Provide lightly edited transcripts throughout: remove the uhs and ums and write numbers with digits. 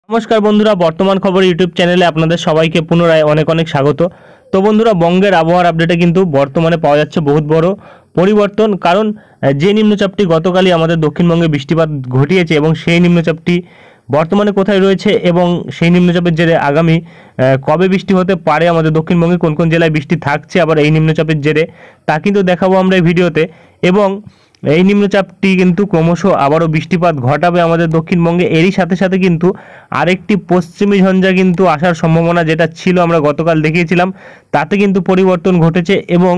নমস্কার বন্ধুরা, বর্তমান খবর ইউটিউব চ্যানেলে আপনাদের সবাইকে পুনরায় অনেক অনেক স্বাগত। তো বন্ধুরা, বঙ্গের আবহাওয়ার আপডেটে কিন্তু বর্তমানে পাওয়া যাচ্ছে বহুত বড় পরিবর্তন। কারণ যে নিম্নচাপটি গতকালই আমাদের দক্ষিণবঙ্গে বৃষ্টিপাত ঘটিয়েছে এবং সেই নিম্নচাপটি বর্তমানে কোথায় রয়েছে এবং সেই নিম্নচাপের জেরে আগামী কবে বৃষ্টি হতে পারে, আমাদের দক্ষিণবঙ্গে কোন কোন জেলায় বৃষ্টি থাকছে আবার এই নিম্নচাপের জেরে, তা কিন্তু দেখাবো আমরা এই ভিডিওতে। এবং এই নিম্নচাপটি কিন্তু ক্রমশ আবারও বৃষ্টিপাত ঘটাবে আমাদের দক্ষিণবঙ্গে। এরই সাথে সাথে কিন্তু আরেকটি পশ্চিমী ঝঞ্ঝা কিন্তু আসার সম্ভাবনা যেটা ছিল আমরা গতকাল দেখিয়েছিলাম, তাতে কিন্তু পরিবর্তন ঘটেছে। এবং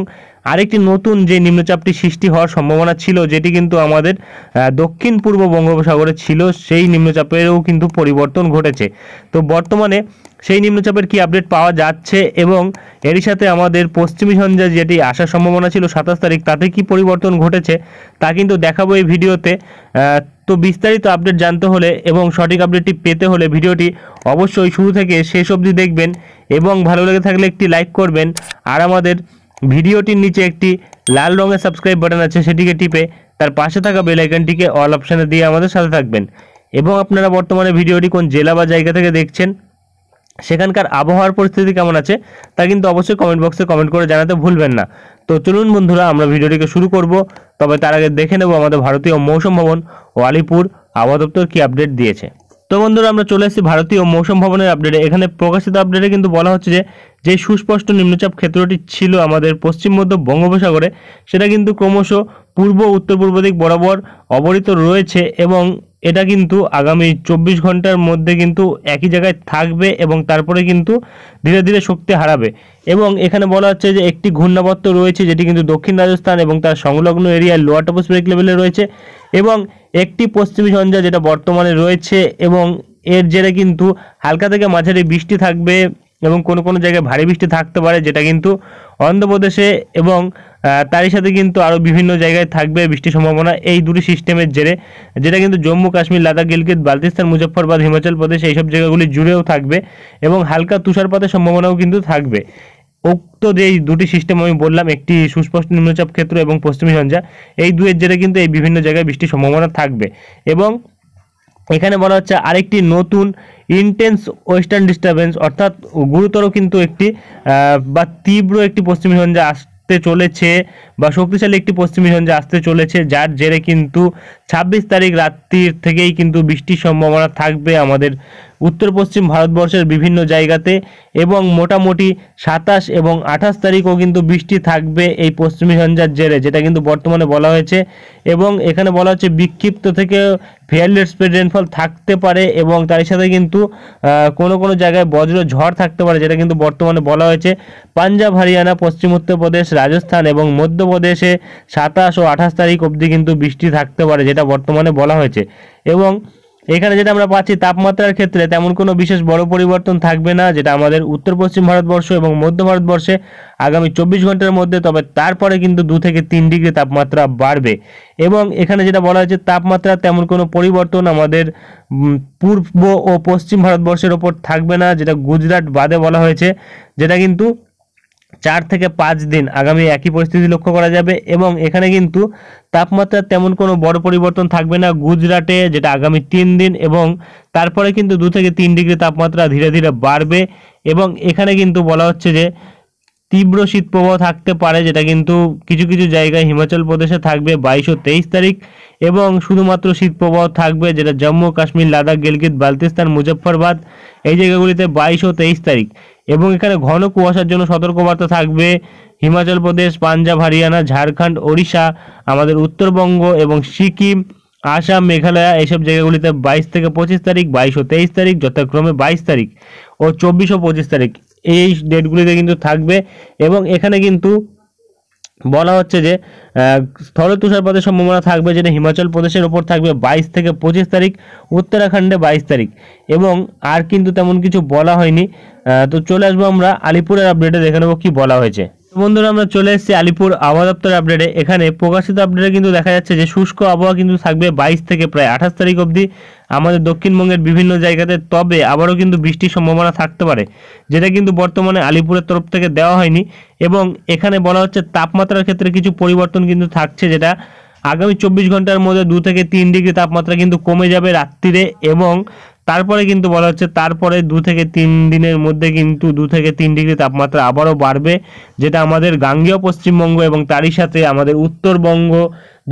আরেকটি নতুন যে নিম্নচাপটি সৃষ্টি হওয়ার সম্ভাবনা ছিল, যেটি কিন্তু আমাদের দক্ষিণ পূর্ব বঙ্গোপসাগরে ছিল, সেই নিম্নচাপেরও কিন্তু পরিবর্তন ঘটেছে। তো বর্তমানে সেই নিম্নচাপের কি আপডেট পাওয়া যাচ্ছে এবং এরই সাথে আমাদের পশ্চিমী ঝঞ্ঝা যেটি আসার সম্ভাবনা ছিল 27 তারিখ, তাতে কি পরিবর্তন ঘটেছে তা কিন্তু দেখাবো এই ভিডিওতে। তো বিস্তারিত আপডেট জানতে হলে এবং সঠিক আপডেটটি পেতে হলে ভিডিওটি অবশ্যই শুরু থেকে শেষ অবধি দেখবেন এবং ভালো লেগে থাকলে একটি লাইক করবেন। আর আমাদের ভিডিওটির নিচে একটি লাল রঙের সাবস্ক্রাইব বাটন আছে, সেটিকে টিপে তার পাশে থাকা বেল আইকনটিকে অল অপশানে দিয়ে আমাদের সাথে থাকবেন। এবং আপনারা বর্তমানে ভিডিওটি কোন জেলা বা জায়গা থেকে দেখছেন, সেখানকার আবহাওয়ার পরিস্থিতি কেমন আছে তা কিন্তু অবশ্যই কমেন্ট বক্সে কমেন্ট করে জানাতে ভুলবেন না। তো চলুন বন্ধুরা, আমরা ভিডিওটিকে শুরু করব। তবে তার আগে দেখে নেব আমাদের ভারতীয় মৌসুম ভবন ও আলিপুর আবহাওয়া দপ্তর কী আপডেট দিয়েছে। তো বন্ধুরা, আমরা চলে এসেছি ভারতীয় মৌসুম ভবনের আপডেটে। এখানে প্রকাশিত আপডেটে কিন্তু বলা হচ্ছে যে সুস্পষ্ট নিম্নচাপ ক্ষেত্রটি ছিল আমাদের পশ্চিম মধ্য বঙ্গোপসাগরে, সেটা কিন্তু ক্রমশ পূর্ব উত্তর পূর্ব দিক বরাবর অবরিত রয়েছে এবং এটা কিন্তু আগামী 24 ঘন্টার মধ্যে কিন্তু একই জায়গায় থাকবে এবং তারপরে কিন্তু ধীরে ধীরে শক্তি হারাবে। এবং এখানে বলা হচ্ছে যে একটি ঘূর্ণাবর্ত রয়েছে, যেটি কিন্তু দক্ষিণ রাজস্থান এবং তার সংলগ্ন এরিয়ায় লোয়ার ট্রপোস্ফিয়ারিক লেভেলে রয়েছে, এবং একটি পশ্চিমী ঝঞ্ঝা যেটা বর্তমানে রয়েছে এবং এর জেরে কিন্তু হালকা থেকে মাঝারি বৃষ্টি থাকবে এবং কোনো কোনো জায়গায় ভারী বৃষ্টি থাকতে পারে, যেটা কিন্তু অন্ধ্রপ্রদেশে এবং তারই সাথে কিন্তু আরও বিভিন্ন জায়গায় থাকবে বৃষ্টির সম্ভাবনা এই দুটি সিস্টেমের জেরে, যেটা কিন্তু জম্মু কাশ্মীর, লাদাখ, গিলগিত, বালতিস্তান, মুজফ্ফরবাদ, হিমাচল প্রদেশ এইসব জায়গাগুলি জুড়েও থাকবে এবং হালকা তুষারপাতের সম্ভাবনাও কিন্তু থাকবে। উক্ত যে এই দুটি সিস্টেম আমি বললাম, একটি সুস্পষ্ট নিম্নচাপ ক্ষেত্র এবং পশ্চিমী ঝঞ্ঝা, এই দুয়ের জেরে কিন্তু এই বিভিন্ন জায়গায় বৃষ্টির সম্ভাবনা থাকবে। এবং এখানে বলা হচ্ছে আরেকটি নতুন ইন্টেন্স ওয়েস্টার্ন ডিস্টারবেন্স, অর্থাৎ গুরুতর কিন্তু একটি বা তীব্র একটি পশ্চিমী ঝঞ্ঝা আসতে চলেছে বা শক্তিশালী একটি পশ্চিমী ঝঞ্ঝা আসতে চলেছে, যার জেরে কিন্তু 26 তারিখ রাত্রির থেকেই কিন্তু বৃষ্টির সম্ভাবনা থাকবে আমাদের উত্তর পশ্চিম ভারতবর্ষের বিভিন্ন জায়গাতে। এবং মোটামুটি 27 এবং 28 তারিখও কিন্তু বৃষ্টি থাকবে এই পশ্চিমী ঝঞ্ঝার জেরে, যেটা কিন্তু বর্তমানে বলা হয়েছে। এবং এখানে বলা হচ্ছে বিক্ষিপ্ত থেকে ফেয়ারলি স্প্রেড রেনফল থাকতে পারে এবং তার সাথে কিন্তু কোনো কোনো জায়গায় বজ্র ঝড় থাকতে পারে, যেটা কিন্তু বর্তমানে বলা হয়েছে। পাঞ্জাব, হরিয়ানা, পশ্চিম উত্তরপ্রদেশ, রাজস্থান এবং মধ্যপ্রদেশে 27 ও 28 তারিখ অবধি কিন্তু বৃষ্টি থাকতে পারে, যেটা বর্তমানে বলা হয়েছে। এবং এখানে যেটা আমরা পাচ্ছি, তাপমাত্রার ক্ষেত্রে তেমন কোনো বিশেষ বড় পরিবর্তন থাকবে না, যেটা আমাদের উত্তর পশ্চিম ভারতবর্ষ এবং মধ্য ভারতবর্ষে আগামী 24 ঘন্টার মধ্যে। তবে তারপরে কিন্তু 2 থেকে 3 ডিগ্রি তাপমাত্রা বাড়বে। এবং এখানে যেটা বলা হয়েছে, তাপমাত্রা তেমন কোনো পরিবর্তন আমাদের পূর্ব ও পশ্চিম ভারতবর্ষের ওপর থাকবে না, যেটা গুজরাট বাদে বলা হয়েছে, যেটা কিন্তু 4 থেকে 5 দিন আগামী একই পরিস্থিতি লক্ষ্য করা যাবে। এবং এখানে কিন্তু তাপমাত্রার তেমন কোনো বড় পরিবর্তন থাকবে না গুজরাটে, যেটা আগামী 3 দিন, এবং তারপরে কিন্তু 2 থেকে 3 ডিগ্রি তাপমাত্রা ধীরে ধীরে বাড়বে। এবং এখানে কিন্তু বলা হচ্ছে যে তীব্র শীতপ্রবাহ থাকতে পারে, যেটা কিন্তু কিছু কিছু জায়গায় হিমাচল প্রদেশে থাকবে 22 ও 23 তারিখ, এবং শুধুমাত্র শীতপ্রবাহ থাকবে যেটা জম্মু কাশ্মীর, লাদাখ, গিলগিত, বালতিস্তান, মুজফ্ফরবাদ এই জায়গাগুলিতে 22 ও 23 তারিখ। এবং এখানে ঘন কুয়াশার জন্য সতর্কবার্তা থাকবে হিমাচল প্রদেশ, পাঞ্জাব, হরিয়ানা, ঝাড়খণ্ড, ওড়িশা, আমাদের উত্তরবঙ্গ এবং সিকিম, আসাম, মেঘালয় এইসব জায়গাগুলিতে 22 থেকে 25 তারিখ, 22 ও 23 তারিখ যথাক্রমে 22 তারিখ ও 24 ও 25 তারিখ এই ডেটগুলিতে কিন্তু থাকবে। এবং এখানে কিন্তু বলা হচ্ছে যে স্থল তুষারপাতের সম্ভাবনা থাকবে, যেটা হিমাচল প্রদেশের ওপর থাকবে 22 থেকে 25 তারিখ, উত্তরাখণ্ডে 22 তারিখ। এবং আর কিন্তু তেমন কিছু বলা হয়নি। তো চলে আসবো আমরা আলিপুরের আপডেটে, দেখে নেবো কি বলা হয়েছে। বন্ধুরা, আমরা চলে এসেছি আলিপুর আবহাওয়া দপ্তরের আপডেটে। এখানে প্রকাশিত আপডেটে কিন্তু দেখা যাচ্ছে যে শুষ্ক আবহাওয়া কিন্তু থাকবে 22 থেকে প্রায় 28 তারিখ অবধি আমাদের দক্ষিণবঙ্গের বিভিন্ন জায়গাতে। তবে আবারও কিন্তু বৃষ্টির সম্ভাবনা থাকতে পারে, যেটা কিন্তু বর্তমানে আলিপুরের তরফ থেকে দেওয়া হয়নি। এবং এখানে বলা হচ্ছে তাপমাত্রার ক্ষেত্রে কিছু পরিবর্তন কিন্তু থাকছে, যেটা আগামী 24 ঘন্টার মধ্যে 2 থেকে 3 ডিগ্রি তাপমাত্রা কিন্তু কমে যাবে রাত্রিরে এবং তারপরে কিন্তু বলা হচ্ছে তারপরে 2 থেকে 3 দিনের মধ্যে কিন্তু 2 থেকে 3 ডিগ্রি তাপমাত্রা আবারও বাড়বে, যেটা আমাদের গাঙ্গেয় পশ্চিমবঙ্গ এবং তারই সাথে আমাদের উত্তরবঙ্গ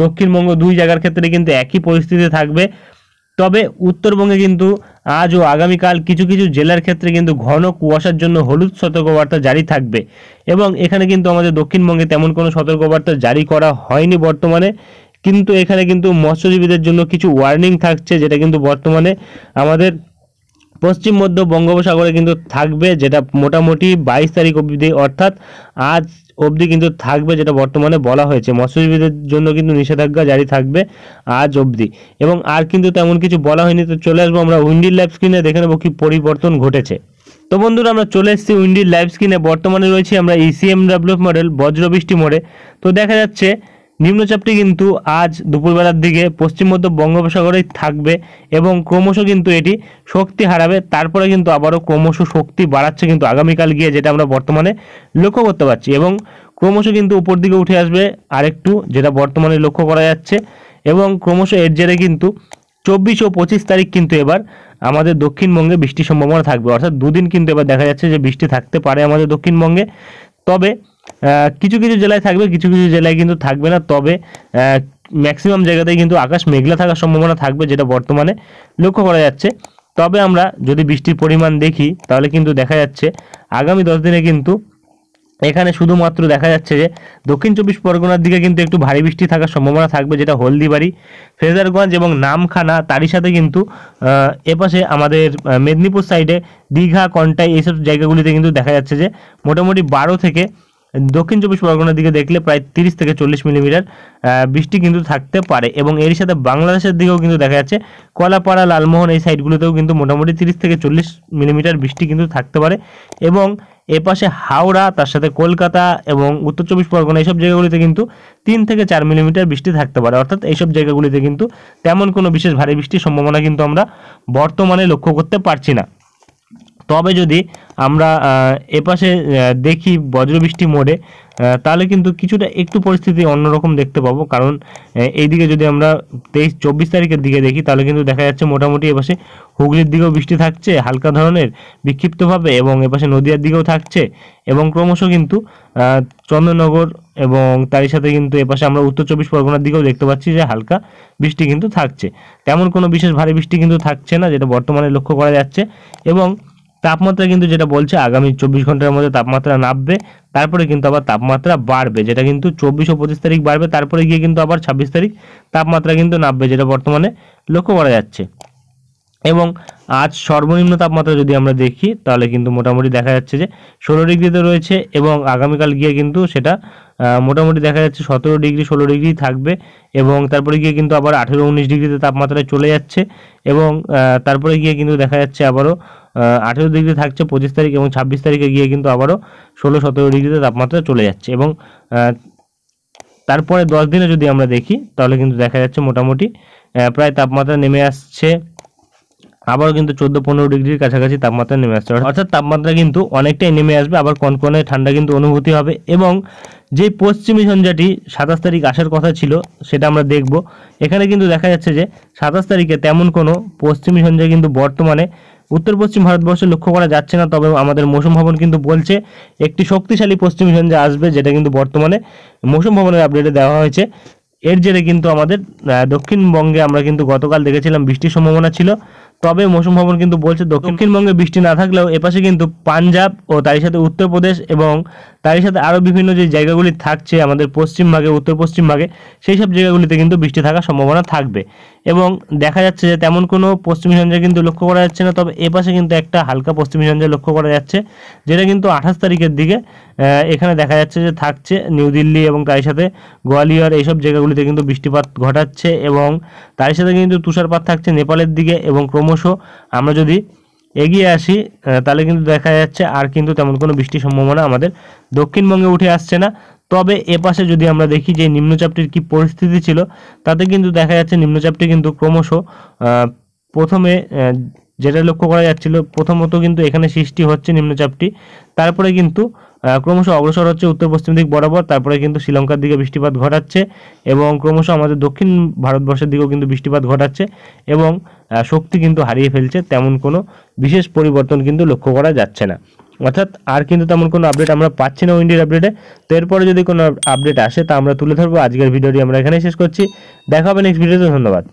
দক্ষিণবঙ্গ দুই জায়গার ক্ষেত্রে কিন্তু একই পরিস্থিতি থাকবে। তবে উত্তরবঙ্গে কিন্তু আজ ও আগামীকাল কিছু কিছু জেলার ক্ষেত্রে কিন্তু ঘন কুয়াশার জন্য হলুদ সতর্কবার্তা জারি থাকবে, এবং এখানে কিন্তু আমাদের দক্ষিণবঙ্গে তেমন কোনো সতর্কবার্তা জারি করা হয়নি বর্তমানে, কিন্তু এখানে কিন্তু মৎস্যজীবীদের জন্য কিছু ওয়ার্নিং থাকছে, যেটা কিন্তু বর্তমানে আমাদের পশ্চিম মধ্য বঙ্গোপসাগরে কিন্তু থাকবে, যেটা মোটামুটি 22 তারিখ অবধি, অর্থাৎ আজ অবধি কিন্তু থাকবে, যেটা বর্তমানে বলা হয়েছে। মৎস্যজীবীদের জন্য কিন্তু নিষেধাজ্ঞা জারি থাকবে আজ অবধি, এবং আর কিন্তু তেমন কিছু বলা হয়নি। তো চলে আসবো আমরা উইন্ডির লাইভ স্ক্রিনে, দেখে নেবো কি পরিবর্তন ঘটেছে। তো বন্ধুরা আমরা চলে এসেছি উইন্ডির লাইভ স্ক্রিনে। বর্তমানে রয়েছি আমরা ECMWF মডেল বজ্রবৃষ্টি মোডে। তো দেখা যাচ্ছে নিম্নচাপটি কিন্তু আজ দুপুরবেলার দিকে পশ্চিম মধ্য বঙ্গোপসাগরেই থাকবে এবং ক্রমশ কিন্তু এটি শক্তি হারাবে, তারপরে কিন্তু আবারও ক্রমশ শক্তি বাড়াচ্ছে কিন্তু আগামীকাল গিয়ে, যেটা আমরা বর্তমানে লক্ষ্য করতে পারছি, এবং ক্রমশ কিন্তু উপর দিকে উঠে আসবে আরেকটু, যেটা বর্তমানে লক্ষ্য করা যাচ্ছে। এবং ক্রমশ এর জেরে কিন্তু 24 ও 25 তারিখ কিন্তু এবার আমাদের দক্ষিণবঙ্গে বৃষ্টির সম্ভাবনা থাকবে, অর্থাৎ দুদিন কিন্তু এবার দেখা যাচ্ছে যে বৃষ্টি থাকতে পারে আমাদের দক্ষিণবঙ্গে। তবে কিছু কিছু জেলায় থাকবে, কিছু কিছু জেলায় কিন্তু থাকবে না। তবে ম্যাক্সিমাম জায়গাতেই কিন্তু আকাশ মেঘলা থাকার সম্ভাবনা থাকবে, যেটা বর্তমানে লক্ষ্য করা যাচ্ছে। তবে আমরা যদি বৃষ্টির পরিমাণ দেখি তাহলে কিন্তু দেখা যাচ্ছে আগামী 10 দিনে কিন্তু এখানে শুধুমাত্র দেখা যাচ্ছে যে দক্ষিণ 24 পরগনার দিকে কিন্তু একটু ভারী বৃষ্টি থাকার সম্ভাবনা থাকবে, যেটা হলদিবাড়ি, ফ্রেজারগঞ্জ এবং নামখানা, তারই সাথে কিন্তু এপাশে আমাদের মেদিনীপুর সাইডে দীঘা, কন্টাই এইসব জায়গাগুলিতে কিন্তু দেখা যাচ্ছে যে মোটামুটি 12 থেকে দক্ষিণ 24 পরগনার দিকে দেখলে প্রায় 30 থেকে 40 মিলিমিটার বৃষ্টি কিন্তু থাকতে পারে, এবং এর সাথে বাংলাদেশের দিকেও কিন্তু দেখা যাচ্ছে কলাপাড়া, লালমোহন এই সাইডগুলোতেও কিন্তু মোটামুটি 30 থেকে 40 মিলিমিটার বৃষ্টি কিন্তু থাকতে পারে। এবং এপাশে হাওড়া, তার সাথে কলকাতা এবং উত্তর 24 পরগনা এইসব জায়গাগুলিতে কিন্তু 3 থেকে 4 মিলিমিটার বৃষ্টি থাকতে পারে, অর্থাৎ এইসব জায়গাগুলিতে কিন্তু তেমন কোনো বিশেষ ভারী বৃষ্টির সম্ভাবনা কিন্তু আমরা বর্তমানে লক্ষ্য করতে পারছি না। তবে যদি আমরা এপাশে দেখি বজ্রবৃষ্টি মোডে, তাহলে কিন্তু কিছুটা একটু পরিস্থিতি অন্যরকম দেখতে পাবো, কারণ এইদিকে যদি আমরা 23-24 তারিখের দিকে দেখি তাহলে কিন্তু দেখা যাচ্ছে মোটামুটি এপাশে হুগলির দিকেও বৃষ্টি থাকছে হালকা ধরনের বিক্ষিপ্তভাবে, এবং এপাশে নদিয়ার দিকেও থাকছে, এবং ক্রমশ কিন্তু চন্দননগর এবং তারই সাথে কিন্তু এপাশে আমরা উত্তর 24 পরগনার দিকেও দেখতে পাচ্ছি যে হালকা বৃষ্টি কিন্তু থাকছে। তেমন কোনো বিশেষ ভারী বৃষ্টি কিন্তু থাকছে না, যেটা বর্তমানে লক্ষ্য করা যাচ্ছে। এবং তাপমাত্রা কিন্তু যেটা বলছে আগামী 24 ঘন্টার মধ্যে তাপমাত্রা নামবে, তারপরে কিন্তু আবার তাপমাত্রা বাড়বে, যেটা কিন্তু 24 ও 25 তারিখ বাড়বে, তারপরে গিয়ে কিন্তু আবার 26 তারিখ তাপমাত্রা কিন্তু নামবে, যেটা বর্তমানে লক্ষ্য করা যাচ্ছে। এবং আজ সর্বনিম্ন তাপমাত্রা যদি আমরা দেখি তাহলে কিন্তু মোটামুটি দেখা যাচ্ছে যে 16 ডিগ্রিতে রয়েছে, এবং আগামীকাল গিয়ে কিন্তু সেটা মোটামুটি দেখা যাচ্ছে 17 ডিগ্রি 16 ডিগ্রি থাকবে, এবং তারপরে গিয়ে কিন্তু আবার 18-19 ডিগ্রিতে তাপমাত্রায় চলে যাচ্ছে, এবং তারপরে গিয়ে কিন্তু দেখা যাচ্ছে আবারও 18 ডিগ্রি থাকছে 25 তারিখ, এবং 26 তারিখে গিয়ে কিন্তু আবারও 16-17 ডিগ্রিতে তাপমাত্রা চলে যাচ্ছে। এবং তারপরে 10 দিনে যদি আমরা দেখি তাহলে কিন্তু দেখা যাচ্ছে মোটামুটি প্রায় তাপমাত্রা নেমে আসছে, আবারও কিন্তু 14-15 ডিগ্রির কাছাকাছি তাপমাত্রা নেমে আসছে, অর্থাৎ তাপমাত্রা কিন্তু অনেকটাই নেমে আসবে, আবার কনকনে ঠান্ডা কিন্তু অনুভূতি হবে। এবং যে পশ্চিমী ঝঞ্ঝাটি 27 তারিখ আসার কথা ছিল সেটা আমরা দেখব। এখানে কিন্তু দেখা যাচ্ছে যে 27 তারিখে তেমন কোনো পশ্চিমী ঝঞ্ঝা কিন্তু বর্তমানে উত্তর পশ্চিম ভারতবর্ষে লক্ষ্য করা যাচ্ছে না, তবে আমাদের মৌসুম ভবন কিন্তু বলছে একটি শক্তিশালী পশ্চিমী ঝঞ্ঝা আসবে, যেটা কিন্তু বর্তমানে মৌসুম ভবনের আপডেটে দেওয়া হয়েছে। এর জেরে কিন্তু আমাদের দক্ষিণবঙ্গে আমরা কিন্তু গতকাল দেখেছিলাম বৃষ্টির সম্ভাবনা ছিল, তবে মৌসুম ভবন কিন্তু বলছে দক্ষিণবঙ্গে বৃষ্টি না থাকলেও এপাশে কিন্তু পাঞ্জাব ও তারই সাথে উত্তরপ্রদেশ এবং তারই সাথে আরও বিভিন্ন যে জায়গাগুলি থাকছে আমাদের পশ্চিম ভাগে, উত্তর পশ্চিম ভাগে, সেই সব জায়গাগুলিতে কিন্তু বৃষ্টি থাকার সম্ভাবনা থাকবে। এবং দেখা যাচ্ছে যে তেমন কোনো পশ্চিমী ঝঞ্ঝা কিন্তু লক্ষ্য করা যাচ্ছে না, তবে এপাশে কিন্তু একটা হালকা পশ্চিমী ঝঞ্ঝা লক্ষ্য করা যাচ্ছে, যেটা কিন্তু 28 তারিখের দিকে এখানে দেখা যাচ্ছে যে থাকছে নিউ দিল্লি এবং তার সাথে গোয়ালিয়র এইসব জায়গাগুলিতে কিন্তু বৃষ্টিপাত ঘটাচ্ছে, এবং তার সাথে কিন্তু তুষারপাত থাকছে নেপালের দিকে। এবং ক্রমশ আমরা যদি এগিয়ে আসি তাহলে কিন্তু দেখা যাচ্ছে আর কিন্তু তেমন কোনো বৃষ্টির সম্ভাবনা আমাদের দক্ষিণবঙ্গে উঠে আসছে না। তবে এপাশে যদি আমরা দেখি যে নিম্নচাপটির কি পরিস্থিতি ছিল, তাতে কিন্তু দেখা যাচ্ছে নিম্নচাপটি কিন্তু ক্রমশ প্রথমে যেটা লক্ষ্য করা যাচ্ছিল, প্রথমত কিন্তু এখানে সৃষ্টি হচ্ছে নিম্নচাপটি, তারপরে কিন্তু ক্রমশ অগ্রসর হচ্ছে উত্তর পশ্চিম দিক বরাবর, তারপরে কিন্তু শ্রীলঙ্কার দিকে বৃষ্টিপাত ঘটাচ্ছে, এবং ক্রমশ আমাদের দক্ষিণ ভারতবর্ষের দিকেও কিন্তু বৃষ্টিপাত ঘটাচ্ছে। এবং শক্তি কিন্তু হারিয়ে ফেলছে, তেমন কোনো বিশেষ পরিবর্তন কিন্তু লক্ষ্য করা যাচ্ছে না। অর্থাৎ আর কিন্তু তেমন কোনো আপডেট আমরা পাচ্ছি না উইন্ডির আপডেটে। তো এরপরে যদি কোনো আপডেট আসে তা আমরা তুলে ধরবো। আজকের ভিডিওটি আমরা এখানেই শেষ করছি, দেখা হবে নেক্সট ভিডিওতে। ধন্যবাদ।